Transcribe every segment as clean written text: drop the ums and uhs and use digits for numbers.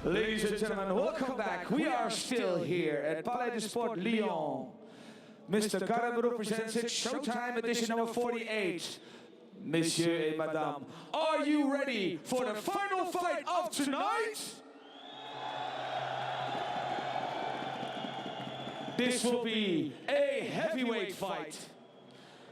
Ladies and gentlemen, welcome back. We are still here at Palais de Sport Lyon. Mr. Gregory presents it, Showtime edition number 48. Monsieur et Madame, are you ready for the final fight of tonight? This will be a heavyweight fight.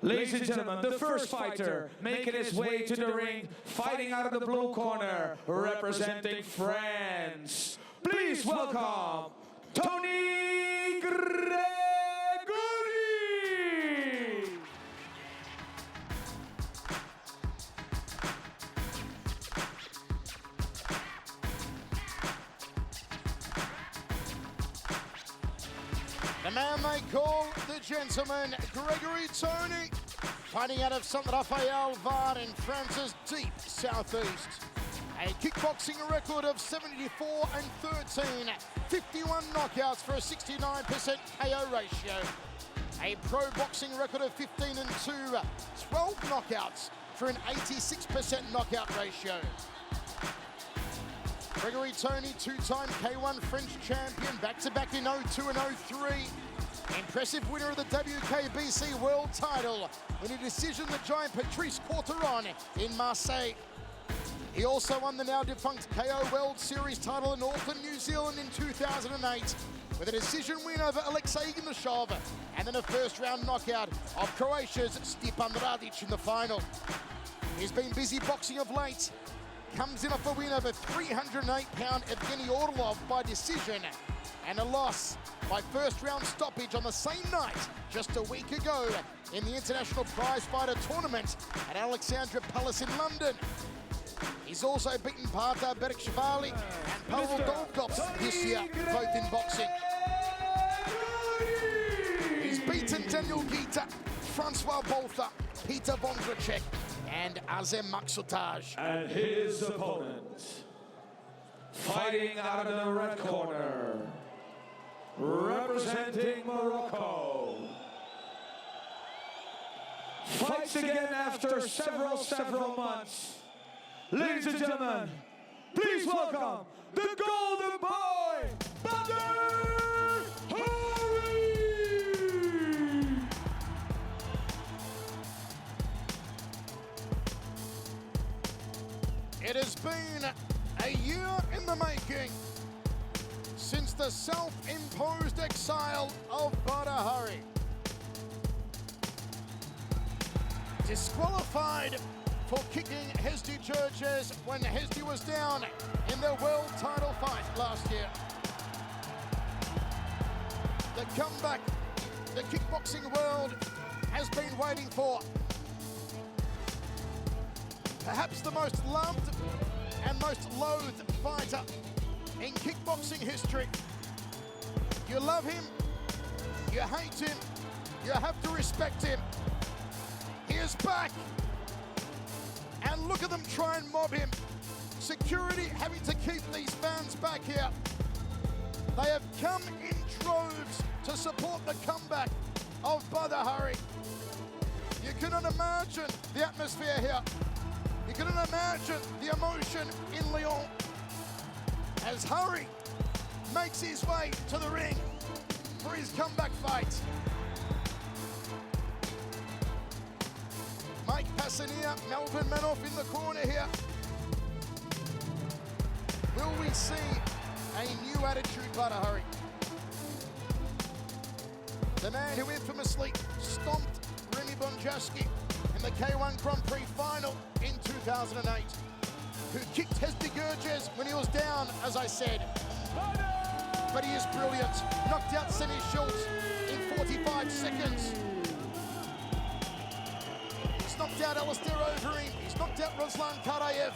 Ladies and gentlemen, the first fighter making his way to the ring, fighting out of the blue corner, representing France. Please welcome Tony Gregory. The man they call the gentleman, Gregory Tony, fighting out of Saint Raphael, Var in France's deep southeast. A kickboxing record of 74-13, 51 knockouts for a 69% KO ratio. A pro boxing record of 15-2, 12 knockouts for an 86% knockout ratio. Gregory Tony, two-time K1 French champion, back-to-back in 02 and 03. Impressive winner of the WKBC world title, winning decision the giant Patrice Courteron in Marseille. He also won the now-defunct KO World Series title in Auckland, New Zealand in 2008, with a decision win over Alexei Ignashov, and then a first-round knockout of Croatia's Stipan Radic in the final. He's been busy boxing of late. Comes in off a win over 308-pound Evgeny Orlov by decision, and a loss by first-round stoppage on the same night just a week ago in the International Prize Fighter Tournament at Alexandra Palace in London. He's also beaten Parta Berikshvili and Pavel Dolgops this year, both in boxing. He's beaten Daniel Gita, Francois Boltha, Peter Vondracek, and Azem Maksutaj. And his opponent, fighting out of the red corner, representing Morocco, fights again after several months. Ladies and gentlemen, please welcome the Golden Boy, Badr! It has been a year in the making since the self-imposed exile of Badr. Disqualified for kicking Hesdy Georges when Hesdy was down in their world title fight last year. The comeback the kickboxing world has been waiting for. Perhaps the most loved and most loathed fighter in kickboxing history. You love him, you hate him, you have to respect him. He is back, and look at them try and mob him. Security having to keep these fans back here. They have come in droves to support the comeback of Badr. You cannot imagine the atmosphere here. You can imagine the emotion in Lyon as Hari makes his way to the ring for his comeback fight. Mike Passania, Melvin Manoff in the corner here. Will we see a new attitude, Badr? The man who infamously stomped Remy Bonjaski in the K1 Grand Prix final in 2008, who kicked Hesdy Georges when he was down, as I said. But he is brilliant. Knocked out Senny Schultz in 45 seconds. He's knocked out Alistair Overeem. He's knocked out Ruslan Karayev.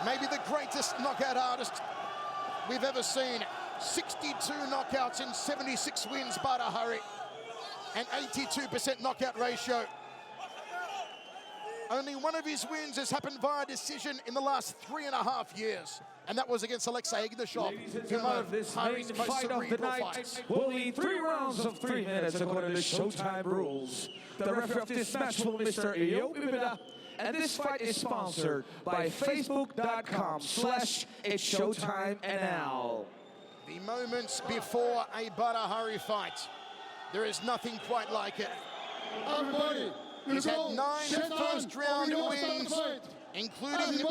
Maybe the greatest knockout artist we've ever seen. 62 knockouts in 76 wins, Badr. An 82% knockout ratio. Only one of his wins has happened via decision in the last 3.5 years, and that was against Alexei Ignashov. Ladies and gentlemen, this main fight of the night fights. will be 3 rounds of 3 minutes according to Showtime rules. The referee of this match will be Mr. Iyo Ibida. And this fight is sponsored by Facebook.com/It'sShowtimeNL. The moments before a Badr Hari fight, there is nothing quite like it. Everybody, He's had 9 first-round wins, including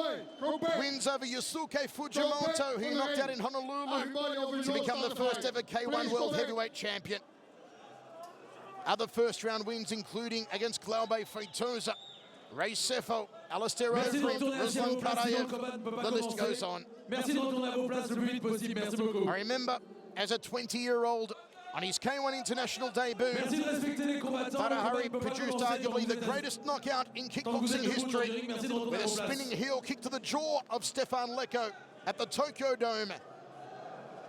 wins over Yusuke Fujimoto, who he knocked out in Honolulu to become the first ever K1 World Heavyweight Champion. Other first-round wins including against Glaube Feitosa, Ray Sefo, Alistair Overeem, Ruslan Karayev, the list goes on. I remember as a 20-year-old on his K1 international debut, Badr Hari produced arguably the greatest knockout in kickboxing history with a spinning heel kick to the jaw of Stefan Lecco at the Tokyo Dome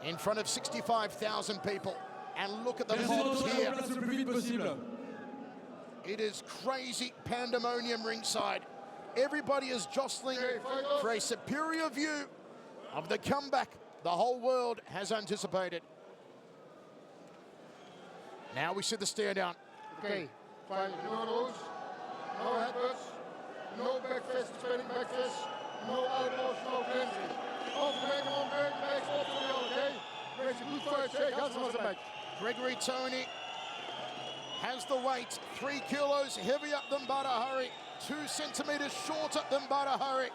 in front of 65,000 people. And look at the mobs here. It is crazy pandemonium ringside. Everybody is jostling for a superior view of the comeback the whole world has anticipated. Now we see the stare down. Okay, fine. No rules, no headbutts, no back fist, spinning back fist, no elbows, no cleansing. Off the back, on back, backs off the wheel, okay? Makes a good fight, shake, hands on the back. Gregory Tony has the weight, 3 kilos heavier than Badr Hari, 2 centimeters shorter than Badr Hari.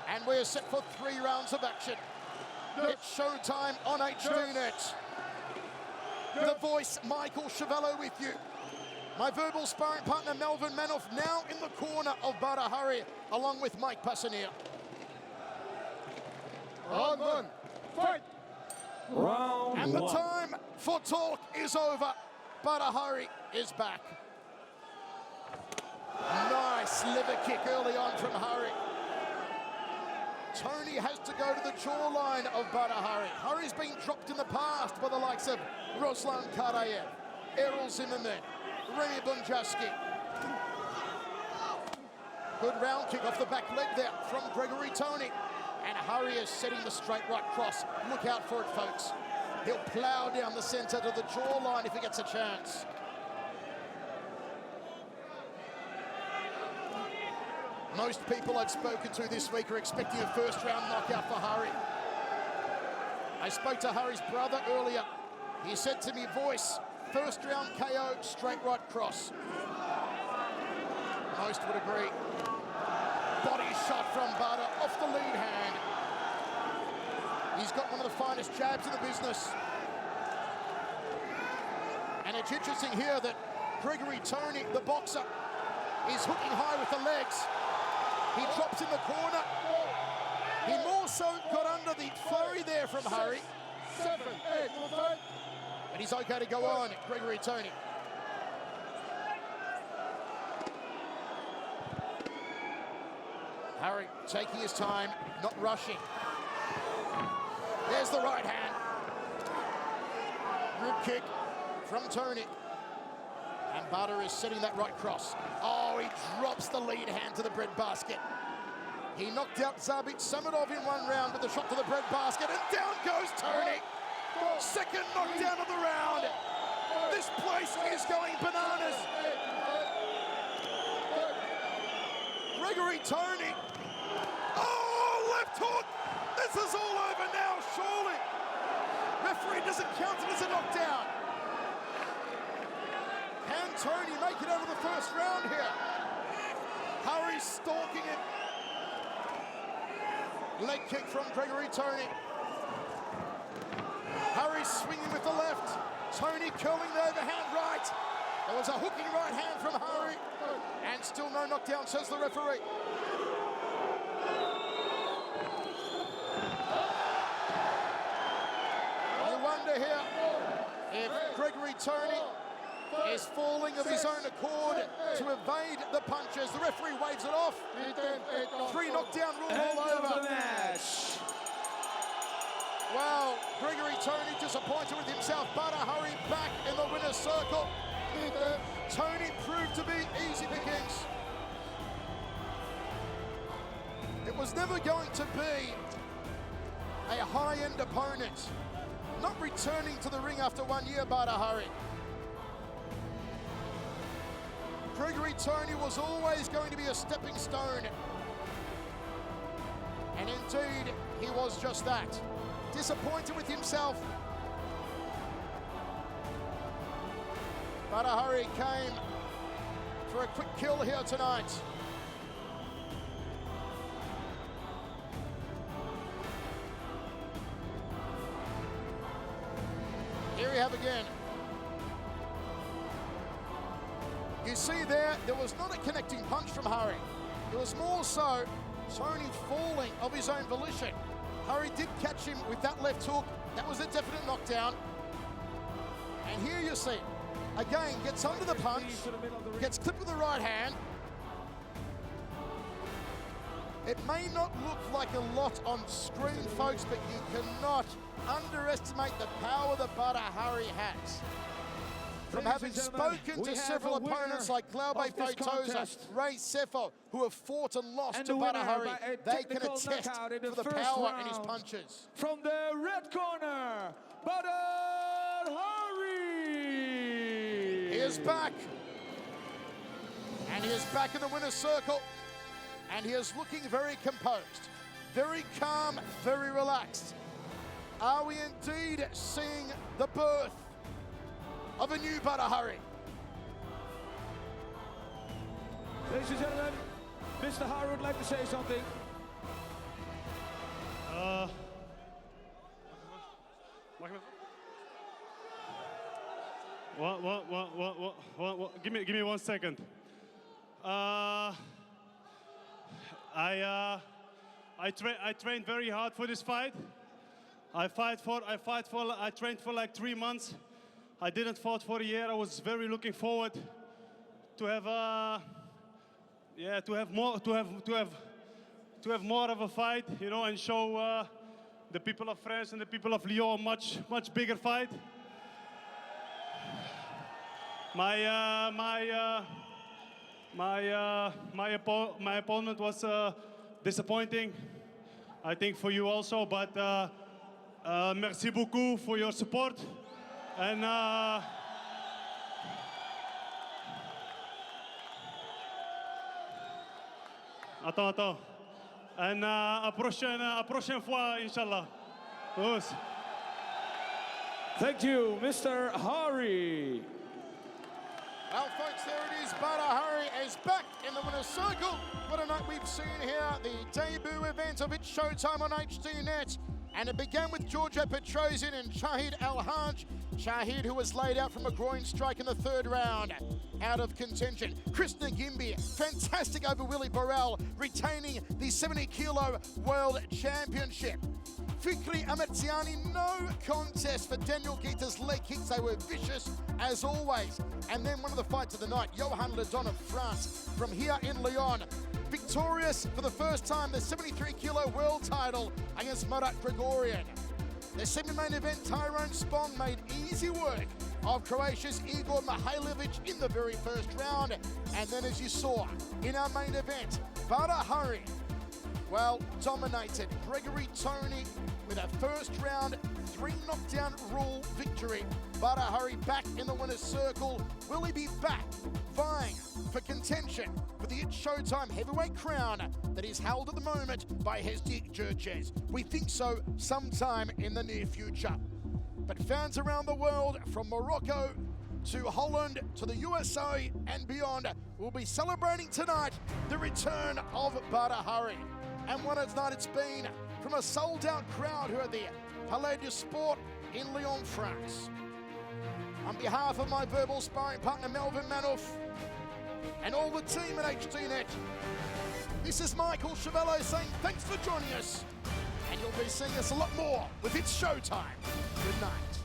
And we're set for 3 rounds of action. It's Showtime on HDNet. The voice, Michael Chavello, with you. My verbal sparring partner, Melvin Manoff, now in the corner of Badr Hari, along with Mike Passanier. Round 1, fight! Round And the 1. time for talk is over. Badr Hari is back. Nice liver kick early on from Hari. Tony has to go to the jawline of Badr Hari. Hari's been dropped in the past by the likes of Ruslan Karayev, Errol Zimmerman, Remy Bunjaski. Good round kick off the back leg there from Gregory Tony. And Hari is setting the straight right cross. Look out for it, folks. He'll plow down the center to the jawline if he gets a chance. Most people I've spoken to this week are expecting a first-round knockout for Hari. I spoke to Hari's brother earlier. He said to me, voice, first-round KO, straight right cross. Most would agree. Body shot from Badr off the lead hand. He's got one of the finest jabs in the business. And it's interesting here that Gregory Tony, the boxer, is hooking high with the legs. He drops in the corner. He more so got under the flurry there from Hari. 7, 8, 5. And he's okay to go on, Gregory Tony. Hari taking his time, not rushing. There's the right hand. Rib kick from Tony. And Badr is setting that right cross. Oh, he drops the lead hand to the breadbasket. He knocked out Zabit Samadov in one round with a shot to the breadbasket, and down goes Tony. Second knockdown of the round. This place is going bananas. Gregory Tony. Oh, left hook. This is all over now, surely. Referee doesn't count it as a knockdown. Can Tony make it over the first round here? Hari stalking him. Leg kick from Gregory Tony. Hari swinging with the left. Tony curling the overhand right. There was a hooking right hand from Hari. And still no knockdown, says the referee. You wonder here if Gregory Tony is falling of his own accord to evade the punches. The referee waves it off. 3 knockdown rule all over. Match. Wow, Gregory Tony disappointed with himself. Badr Hari back in the winner's circle. Tony proved to be easy pickings. It was never going to be a high-end opponent. Not returning to the ring after 1 year, Badr Hari. Gregory Tony was always going to be a stepping stone. And indeed, he was just that. Disappointed with himself. Badr Hari came for a quick kill here tonight. Here we have again. You see there was not a connecting punch from Hari. It was more so Tony falling of his own volition. Hari did catch him with that left hook. That was a definite knockdown. And here you see, again, gets under the punch, gets clipped with the right hand. It may not look like a lot on screen, folks, but you cannot underestimate the power that Badr Hari has. From having spoken to several opponents like Glaube Feitosa, Ray Sefo, who have fought and lost to Badr Hari, they can attest to the power in his punches. From the red corner, Badr Hari! He is back. And he is back in the winner's circle. And he is looking very composed, very calm, very relaxed. Are we indeed seeing the birth of a new Badr Hari? Ladies and gentlemen, Mr. Hari would like to say something. What? Give me 1 second. I trained very hard for this fight. I trained for like 3 months. I didn't fight for a year. I was very looking forward to have more of a fight, you know, and show the people of France and the people of Lyon a much bigger fight. My opponent was disappointing, I think, for you also, but merci beaucoup for your support. And attends. And à prochaine fois, Inch'Allah. Thank you, Mr. Hari. Well, folks, there it is. Badr Hari is back in the winner's circle. What a night we've seen here. The debut event of It's Showtime on HDNet. And it began with Georgia Petrosian and Shahid Al-Haj. Shahid, who was laid out from a groin strike in the third round, out of contention. Chris Ngimbi, fantastic over Willie Burrell, retaining the 70-kilo World Championship. Fikri Amatsiani, no contest for Daniel Guita's leg kicks. They were vicious as always. And then one of the fights of the night, Johan Ledon of France, from here in Lyon. Victorious for the first time, the 73-kilo world title against Murat Gregorian. The semi-main event, Tyrone Spong made easy work of Croatia's Igor Mihailovic in the very first round. And then, as you saw in our main event, Badr Hari, well, dominated Gregory Tony with a first round 3 knockdown rule victory. Badr Hari back in the winner's circle. Will he be back vying for contention for the It's Showtime heavyweight crown that is held at the moment by Hesdik Jurges? We think so sometime in the near future. But fans around the world, from Morocco to Holland to the USA and beyond, will be celebrating tonight the return of Badr Hari. And what a night it's been from a sold-out crowd here at the Palais du Sport in Lyon, France. On behalf of my verbal sparring partner Melvin Manouf and all the team at HDNet, this is Michael Chavello saying thanks for joining us, and you'll be seeing us a lot more with It's Showtime. Good night.